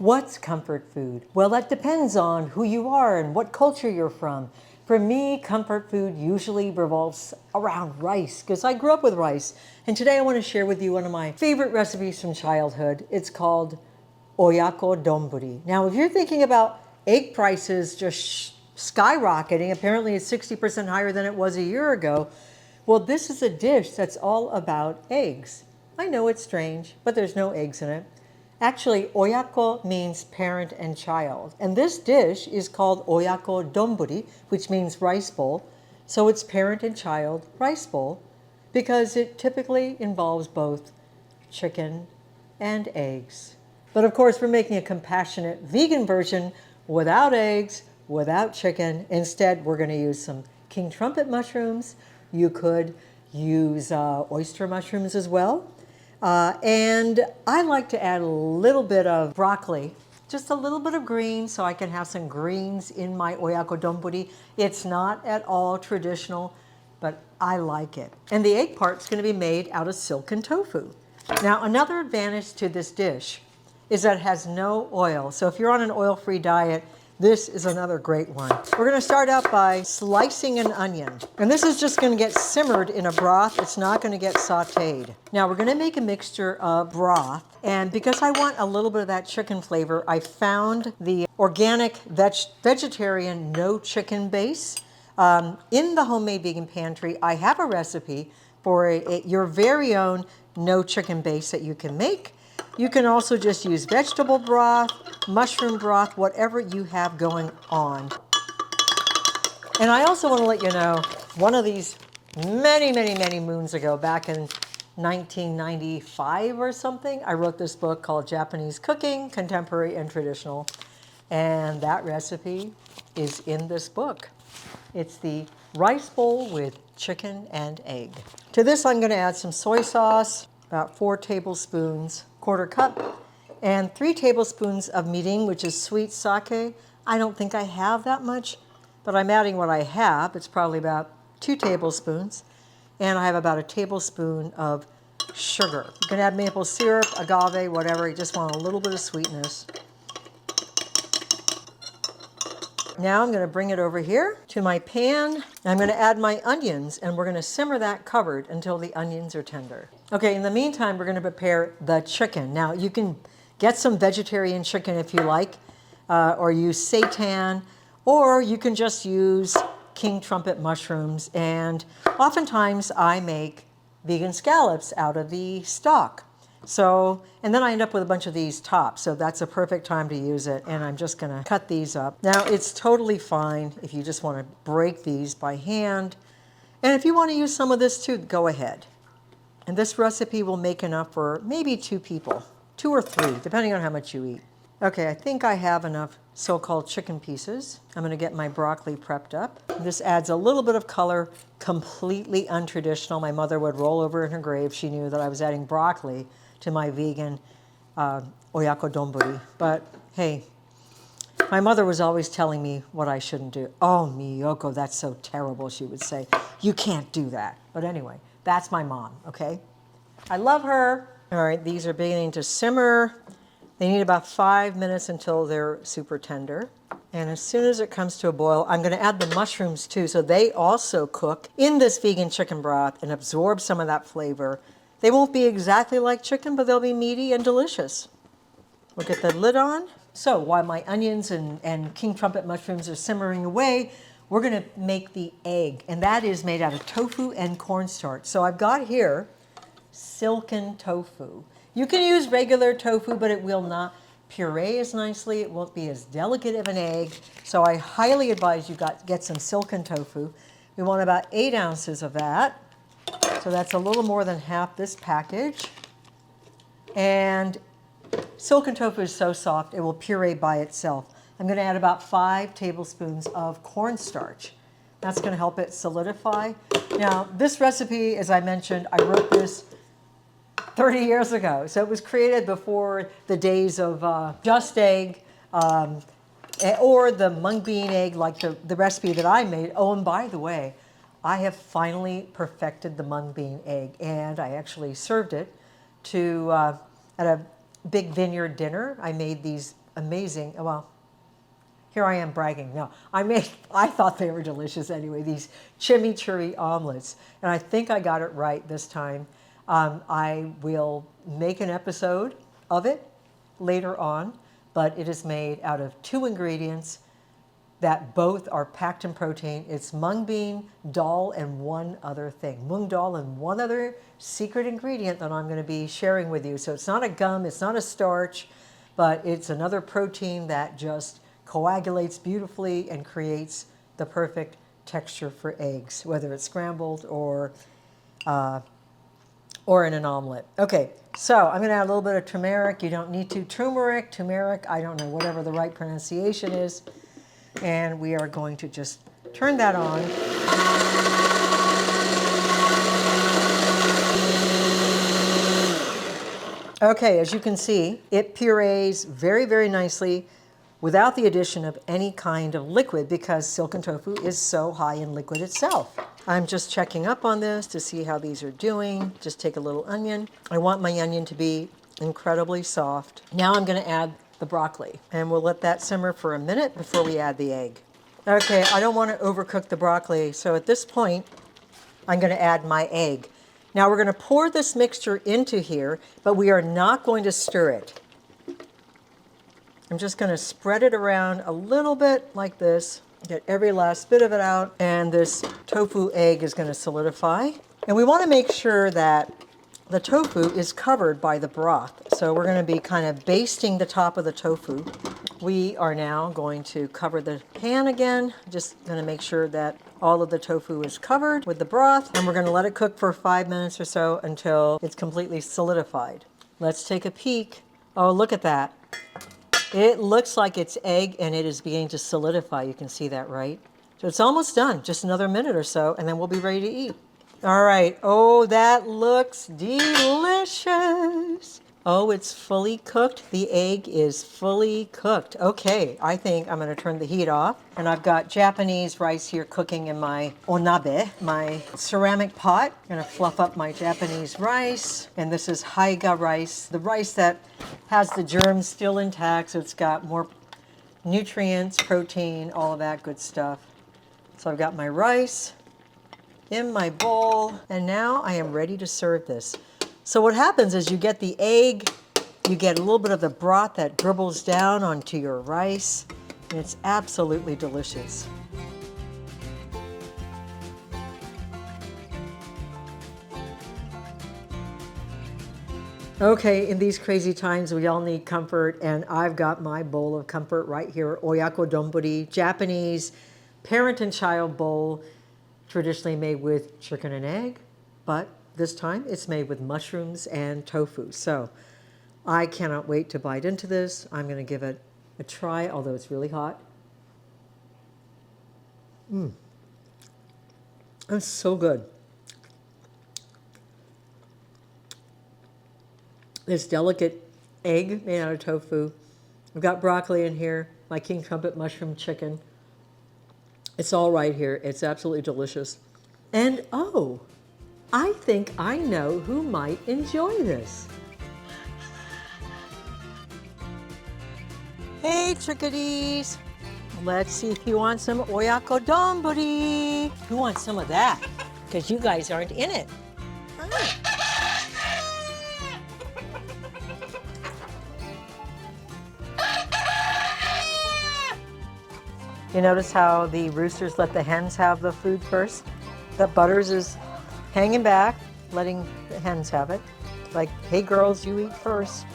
What's comfort food? Well, that depends on who you are and what culture you're from. For me, comfort food usually revolves around rice because I grew up with rice. And today I want to share with you one of my favorite recipes from childhood. It's called Oyako Donburi. Now, if you're thinking about egg prices just skyrocketing, apparently it's 60% higher than it was a year ago, well, this is a dish that's all about eggs. I know it's strange, but there's no eggs in it. Actually, oyako means parent and child. And this dish is called Oyako Donburi, which means rice bowl. So it's parent and child rice bowl because it typically involves both chicken and eggs. But of course, we're making a compassionate vegan version without eggs, without chicken. Instead, we're going to use some king trumpet mushrooms. You could use oyster mushrooms as well. And I like to add a little bit of broccoli, just a little bit of green so I can have some greens in my Oyako Donburi. It's not at all traditional, but I like it. And the egg part's going to be made out of silken tofu. Now, another advantage to this dish is that it has no oil. So if you're on an oil-free diet, this is another great one. We're going to start out by slicing an onion. And this is just going to get simmered in a broth. It's not going to get sauteed. Now we're going to make a mixture of broth. And because I want a little bit of that chicken flavor, I found the organic vegetarian no chicken base. In the Homemade Vegan Pantry, I have a recipe for your very own no chicken base that you can make. You can also just use vegetable broth, mushroom broth, whatever you have going on. And I also want to let you know, one of these many moons ago, back in 1995 or something, I wrote this book called Japanese Cooking, Contemporary and Traditional. And that recipe is in this book. It's the rice bowl with chicken and egg. To this, I'm going to add some soy sauce, about 4 tablespoons, quarter cup, and 3 tablespoons of mirin, which is sweet sake. I don't think I have that much, but I'm adding what I have. It's probably about 2 tablespoons. And I have about a tablespoon of sugar. You can add maple syrup, agave, whatever. You just want a little bit of sweetness. Now I'm going to bring it over here to my pan. I'm going to add my onions, and we're going to simmer that covered until the onions are tender. Okay, in the meantime, we're going to prepare the chicken. Now, you can get some vegetarian chicken if you like, or use seitan, or you can just use king trumpet mushrooms. And oftentimes, I make vegan scallops out of the stock. So, and then I end up with a bunch of these tops, so that's a perfect time to use it, and I'm just going to cut these up. Now, it's totally fine if you just want to break these by hand, and if you want to use some of this too, go ahead. And this recipe will make enough for maybe 2 people, 2 or 3, depending on how much you eat. Okay, I think I have enough so-called chicken pieces. I'm going to get my broccoli prepped up. This adds a little bit of color, completely untraditional. My mother would roll over in her grave. She knew that I was adding broccoli to my vegan Oyako Donburi. But hey, my mother was always telling me what I shouldn't do. Oh, Miyoko, that's so terrible, she would say. You can't do that. But anyway, that's my mom, okay? I love her. All right, these are beginning to simmer. They need about 5 minutes until they're super tender. And as soon as it comes to a boil, I'm going to add the mushrooms too, so they also cook in this vegan chicken broth and absorb some of that flavor. They won't be exactly like chicken, but they'll be meaty and delicious. We'll get the lid on. So while my onions and king trumpet mushrooms are simmering away, we're going to make the egg. And that is made out of tofu and cornstarch. So I've got here silken tofu. You can use regular tofu, but it will not puree as nicely. It won't be as delicate of an egg. So I highly advise you get some silken tofu. We want about 8 ounces of that. So that's a little more than half this package. And silken tofu is so soft, it will puree by itself. I'm going to add about 5 tablespoons of cornstarch. That's going to help it solidify. Now, this recipe, as I mentioned, I wrote this 30 years ago. So it was created before the days of just egg or the mung bean egg, like the recipe that I made. Oh, and by the way, I have finally perfected the mung bean egg, and I actually served it to at a big vineyard dinner. I made these amazing, well, here I am bragging. No, I thought they were delicious anyway, these chimichurri omelets. And I think I got it right this time. I will make an episode of it later on, but it is made out of 2 ingredients that both are packed in protein. It's mung bean, dal, and one other thing. Mung dal and one other secret ingredient that I'm going to be sharing with you. So it's not a gum, it's not a starch, but it's another protein that just coagulates beautifully and creates the perfect texture for eggs, whether it's scrambled or in an omelet. Okay, so I'm going to add a little bit of turmeric. You don't need to. Turmeric, I don't know, whatever the right pronunciation is. And we are going to just turn that on. Okay, as you can see, it purees very, very nicely without the addition of any kind of liquid because silken tofu is so high in liquid itself. I'm just checking up on this to see how these are doing. Just take a little onion. I want my onion to be incredibly soft. Now I'm going to add the broccoli, and we'll let that simmer for a minute before we add the egg. Okay, I don't want to overcook the broccoli, so at this point, I'm going to add my egg. Now we're going to pour this mixture into here, but we are not going to stir it. I'm just going to spread it around a little bit like this, get every last bit of it out, and this tofu egg is going to solidify. And we want to make sure that the tofu is covered by the broth. So we're going to be kind of basting the top of the tofu. We are now going to cover the pan again. Just going to make sure that all of the tofu is covered with the broth. And we're going to let it cook for 5 minutes or so until it's completely solidified. Let's take a peek. Oh, look at that. It looks like it's egg and it is beginning to solidify. You can see that, right? So it's almost done. Just another minute or so and then we'll be ready to eat. All right. Oh, that looks delicious. Oh, it's fully cooked. The egg is fully cooked. Okay, I think I'm going to turn the heat off. And I've got Japanese rice here cooking in my onabe, my ceramic pot. I'm going to fluff up my Japanese rice. And this is haiga rice, the rice that has the germs still intact, so it's got more nutrients, protein, all of that good stuff. So I've got my rice in my bowl, and now I am ready to serve this. So what happens is you get the egg, you get a little bit of the broth that dribbles down onto your rice, and it's absolutely delicious. Okay, in these crazy times, we all need comfort, and I've got my bowl of comfort right here, Oyako Donburi, Japanese parent and child bowl, traditionally made with chicken and egg, but this time it's made with mushrooms and tofu. So I cannot wait to bite into this. I'm going to give it a try, although it's really hot. It's so good. This delicate egg made out of tofu. I've got broccoli in here, my king trumpet mushroom chicken. It's all right here. It's absolutely delicious. And oh, I think I know who might enjoy this. Hey chickadees, let's see if you want some Oyako Donburi. Who wants some of that? Because you guys aren't in it. You notice how the roosters let the hens have the food first? The Butters is hanging back, letting the hens have it. Like, hey girls, you eat first.